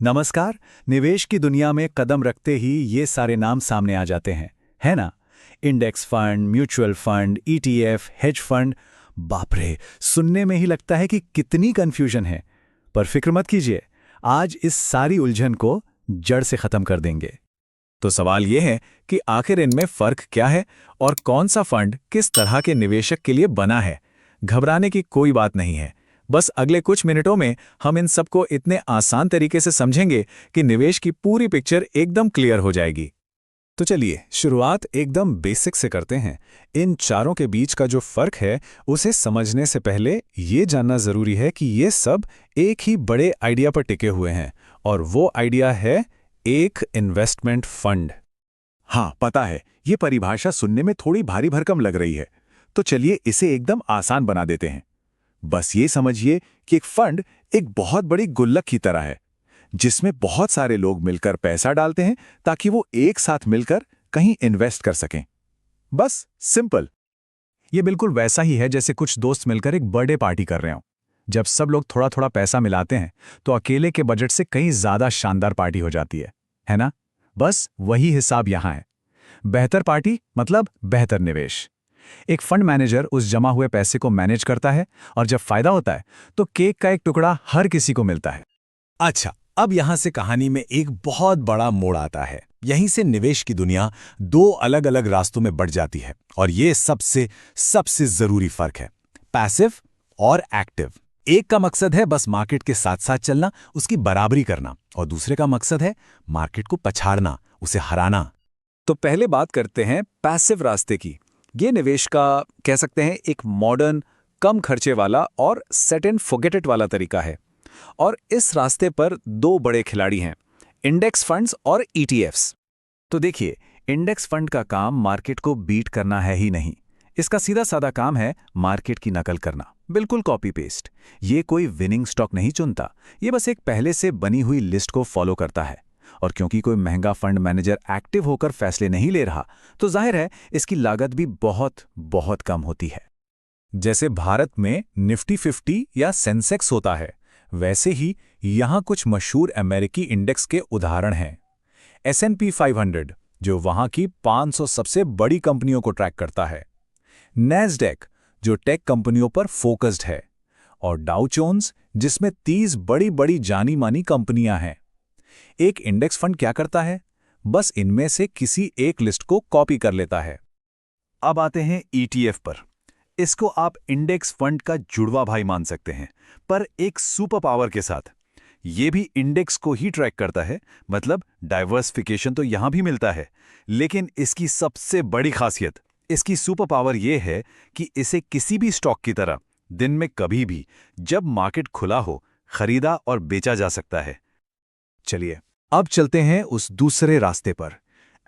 नमस्कार। निवेश की दुनिया में कदम रखते ही ये सारे नाम सामने आ जाते हैं, है ना? Index fund, mutual fund, ETF, hedge fund. बाप रे, सुनने में ही लगता है कि कितनी कंफ्यूजन है। पर फिक्र मत कीजिए, आज इस सारी उलझन को जड़ से खत्म कर देंगे। तो सवाल ये है कि आखिर इनमें फर्क क्या है और कौन सा फंड किस तरह के निवेशक के लिए बना है। घबराने की कोई बात नहीं है। बस अगले कुछ मिनटों में हम इन सबको इतने आसान तरीके से समझेंगे कि निवेश की पूरी पिक्चर एकदम क्लियर हो जाएगी। तो चलिए शुरुआत एकदम बेसिक से करते हैं। इन चारों के बीच का जो फर्क है उसे समझने से पहले ये जानना जरूरी है कि ये सब एक ही बड़े आइडिया पर टिके हुए हैं, और वो आइडिया है एक इन्वेस्टमेंट फंड। हाँ, पता है, ये परिभाषा सुनने में थोड़ी भारी भरकम लग रही है। तो चलिए इसे एकदम आसान बना देते हैं। बस ये समझिए कि एक फंड एक बहुत बड़ी गुल्लक की तरह है, जिसमें बहुत सारे लोग मिलकर पैसा डालते हैं ताकि वो एक साथ मिलकर कहीं इन्वेस्ट कर सकें। बस सिंपल। ये बिल्कुल वैसा ही है जैसे कुछ दोस्त मिलकर एक बर्थडे पार्टी कर रहे हों। जब सब लोग थोड़ा थोड़ा पैसा मिलाते हैं तो अकेले के बजट से कहीं ज्यादा शानदार पार्टी हो जाती है ना? बस वही हिसाब यहां है। बेहतर पार्टी मतलब बेहतर निवेश। एक फंड मैनेजर उस जमा हुए पैसे को मैनेज करता है, और जब फायदा होता है तो केक का एक टुकड़ा हर किसी को मिलता है। अच्छा, अब यहां से कहानी में एक बहुत बड़ा मोड़ आता है। यहीं से निवेश की दुनिया दो अलग अलग रास्तों में बढ़ जाती है, और ये सबसे सबसे जरूरी फर्क है पैसिव और एक्टिव। एक का मकसद है बस मार्केट के साथ साथ चलना, उसकी बराबरी करना, और दूसरे का मकसद है मार्केट को पछाड़ना, उसे हराना। तो पहले बात करते हैं पैसिव रास्ते की। ये निवेश का कह सकते हैं एक मॉडर्न, कम खर्चे वाला और सेट एंड फॉरगेट इट वाला तरीका है। और इस रास्ते पर दो बड़े खिलाड़ी हैं, इंडेक्स फंड्स और ईटीएफ्स। तो देखिए, इंडेक्स फंड का काम मार्केट को बीट करना है ही नहीं। इसका सीधा साधा काम है मार्केट की नकल करना, बिल्कुल कॉपी पेस्ट। ये कोई विनिंग स्टॉक नहीं चुनता, ये बस एक पहले से बनी हुई लिस्ट को फॉलो करता है। और क्योंकि कोई महंगा फंड मैनेजर एक्टिव होकर फैसले नहीं ले रहा, तो जाहिर है इसकी लागत भी बहुत बहुत कम होती है। जैसे भारत में निफ्टी 50 या सेंसेक्स होता है, वैसे ही यहां कुछ मशहूर अमेरिकी इंडेक्स के उदाहरण हैं। S&P 500 जो वहां की 500 सबसे बड़ी कंपनियों को ट्रैक करता है, नैस्डैक जो टेक कंपनियों पर फोकस्ड है, और डाउ जोन्स जिसमें 30 बड़ी बड़ी जानी मानी कंपनियां हैं। एक इंडेक्स फंड क्या करता है? बस इनमें से किसी एक लिस्ट को कॉपी कर लेता है। अब आते हैं ईटीएफ पर। इसको आप इंडेक्स फंड का जुड़वा भाई मान सकते हैं, पर एक सुपर पावर के साथ। ये भी इंडेक्स को ही ट्रैक करता है, मतलब डाइवर्सिफिकेशन तो यहां भी मिलता है, लेकिन इसकी सबसे बड़ी खासियत, इसकी सुपर पावर यह है कि इसे किसी भी स्टॉक की तरह दिन में कभी भी, जब मार्केट खुला हो, खरीदा और बेचा जा सकता है। चलिए अब चलते हैं उस दूसरे रास्ते पर,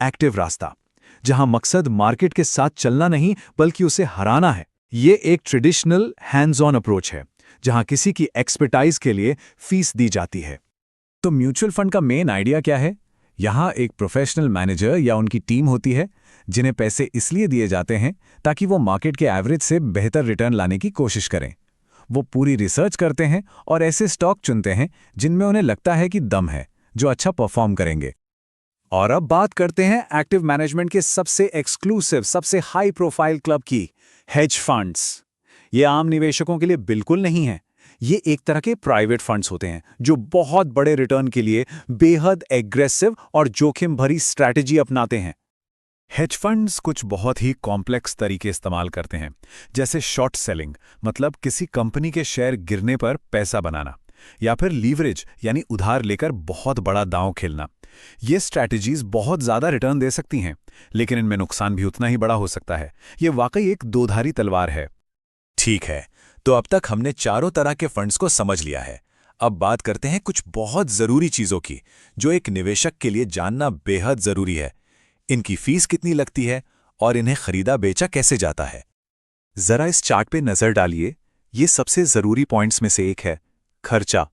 एक्टिव रास्ता, जहां मकसद मार्केट के साथ चलना नहीं बल्कि उसे हराना है। ये एक ट्रेडिशनल हैंड्स ऑन अप्रोच है, जहां किसी की एक्सपर्टाइज के लिए फीस दी जाती है। तो म्यूचुअल फंड का मेन आइडिया क्या है? यहां एक प्रोफेशनल मैनेजर या उनकी टीम होती है, जिन्हें पैसे इसलिए दिए जाते हैं ताकि वो मार्केट के एवरेज से बेहतर रिटर्न लाने की कोशिश करें। वो पूरी रिसर्च करते हैं और ऐसे स्टॉक चुनते हैं जिनमें उन्हें लगता है कि दम है, जो अच्छा परफॉर्म करेंगे। और अब बात करते हैं एक्टिव मैनेजमेंट के सबसे एक्सक्लूसिव, सबसे हाई प्रोफाइल क्लब की, हेज फंड्स। ये आम निवेशकों के लिए बिल्कुल नहीं है। ये एक तरह के प्राइवेट फंड्स होते हैं जो बहुत बड़े रिटर्न के लिए बेहद एग्रेसिव और जोखिम भरी स्ट्रैटेजी अपनाते हैं। हेज फंड्स कुछ बहुत ही कॉम्प्लेक्स तरीके इस्तेमाल करते हैं, जैसे शॉर्ट सेलिंग, मतलब किसी कंपनी के शेयर गिरने पर पैसा बनाना, या फिर लीवरेज यानी उधार लेकर बहुत बड़ा दांव खेलना। ये स्ट्रैटेजीज बहुत ज्यादा रिटर्न दे सकती हैं, लेकिन इनमें नुकसान भी उतना ही बड़ा हो सकता है। ये वाकई एक दोधारी तलवार है। ठीक है, तो अब तक हमने चारों तरह के फंड्स को समझ लिया है। अब बात करते हैं कुछ बहुत जरूरी चीजों की, जो एक निवेशक के लिए जानना बेहद जरूरी है। इनकी फीस कितनी लगती है और इन्हें खरीदा बेचा कैसे जाता है। जरा इस चार्ट पे नजर डालिए। ये सबसे जरूरी पॉइंट्स में से एक है, खर्चा।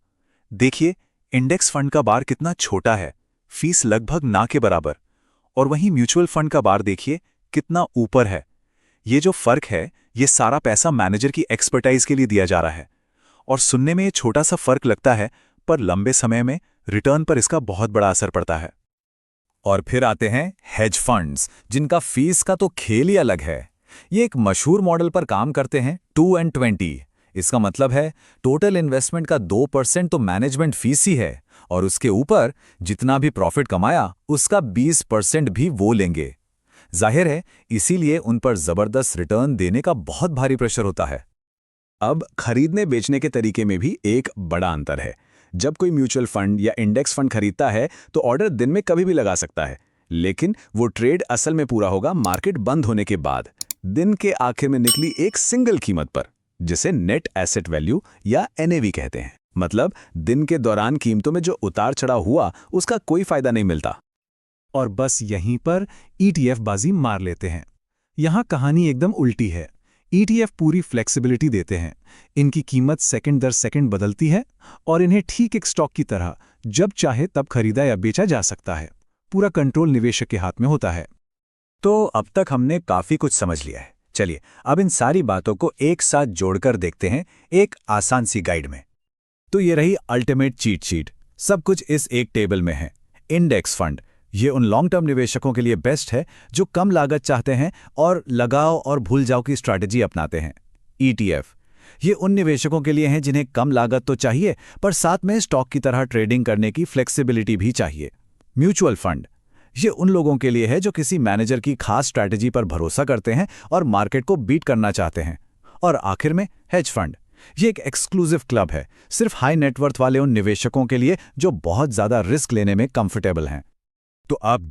देखिए, इंडेक्स फंड का बार कितना छोटा है, फीस लगभग ना के बराबर। और वहीं म्यूचुअल फंड का बार देखिए कितना ऊपर है। ये जो फर्क है, ये सारा पैसा मैनेजर की एक्सपर्टाइज के लिए दिया जा रहा है। और सुनने में ये छोटा सा फर्क लगता है, पर लंबे समय में रिटर्न पर इसका बहुत बड़ा असर पड़ता है। और फिर आते हैं हेज फंड्स, जिनका फीस का तो खेल ही अलग है। ये एक मशहूर मॉडल पर काम करते हैं, 2 and 20। इसका मतलब है टोटल इन्वेस्टमेंट का 2% तो मैनेजमेंट फीस ही है, और उसके ऊपर जितना भी प्रॉफिट कमाया उसका 20% भी वो लेंगे। जाहिर है, इसीलिए उन पर जबरदस्त रिटर्न देने का बहुत भारी प्रेशर होता है। अब खरीदने बेचने के तरीके में भी एक बड़ा अंतर है। जब कोई म्यूचुअल फंड या इंडेक्स फंड खरीदता है तो ऑर्डर दिन में कभी भी लगा सकता है, लेकिन वो ट्रेड असल में पूरा होगा मार्केट बंद होने के बाद, दिन के आखिर में निकली एक सिंगल कीमत पर, जिसे नेट एसेट वैल्यू या NAV कहते हैं। मतलब दिन के दौरान कीमतों में जो उतार चढ़ाव हुआ उसका कोई फायदा नहीं मिलता। और बस यहीं पर ETF बाजी मार लेते हैं। यहाँ कहानी एकदम उल्टी है। ETF पूरी फ्लेक्सिबिलिटी देते हैं। इनकी कीमत सेकंड दर सेकंड बदलती है और इन्हें ठीक एक स्टॉक की तरह जब चाहे तब खरीदा या बेचा जा सकता है। पूरा कंट्रोल निवेशक के हाथ में होता है। तो अब तक हमने काफी कुछ समझ लिया है। चलिए अब इन सारी बातों को एक साथ जोड़कर देखते हैं एक आसान सी गाइड में। तो ये रही अल्टीमेट चीट शीट। सब कुछ इस एक टेबल में है। इंडेक्स फंड, ये उन लॉन्ग टर्म निवेशकों के लिए बेस्ट है जो कम लागत चाहते हैं और लगाओ और भूल जाओ की स्ट्रैटेजी अपनाते हैं। ETF, ये उन निवेशकों के लिए हैं जिन्हें कम लागत तो चाहिए पर साथ में स्टॉक की तरह ट्रेडिंग करने की फ्लेक्सिबिलिटी भी चाहिए। म्यूचुअल फंड, ये उन लोगों के लिए है जो किसी मैनेजर की खास स्ट्रैटेजी पर भरोसा करते हैं और मार्केट को बीट करना चाहते हैं। और आखिर में हेज फंड, ये एक एक्सक्लूसिव क्लब है, सिर्फ हाई नेटवर्थ वाले उन निवेशकों के लिए जो बहुत ज्यादा रिस्क लेने में कंफर्टेबल हैं। तो आप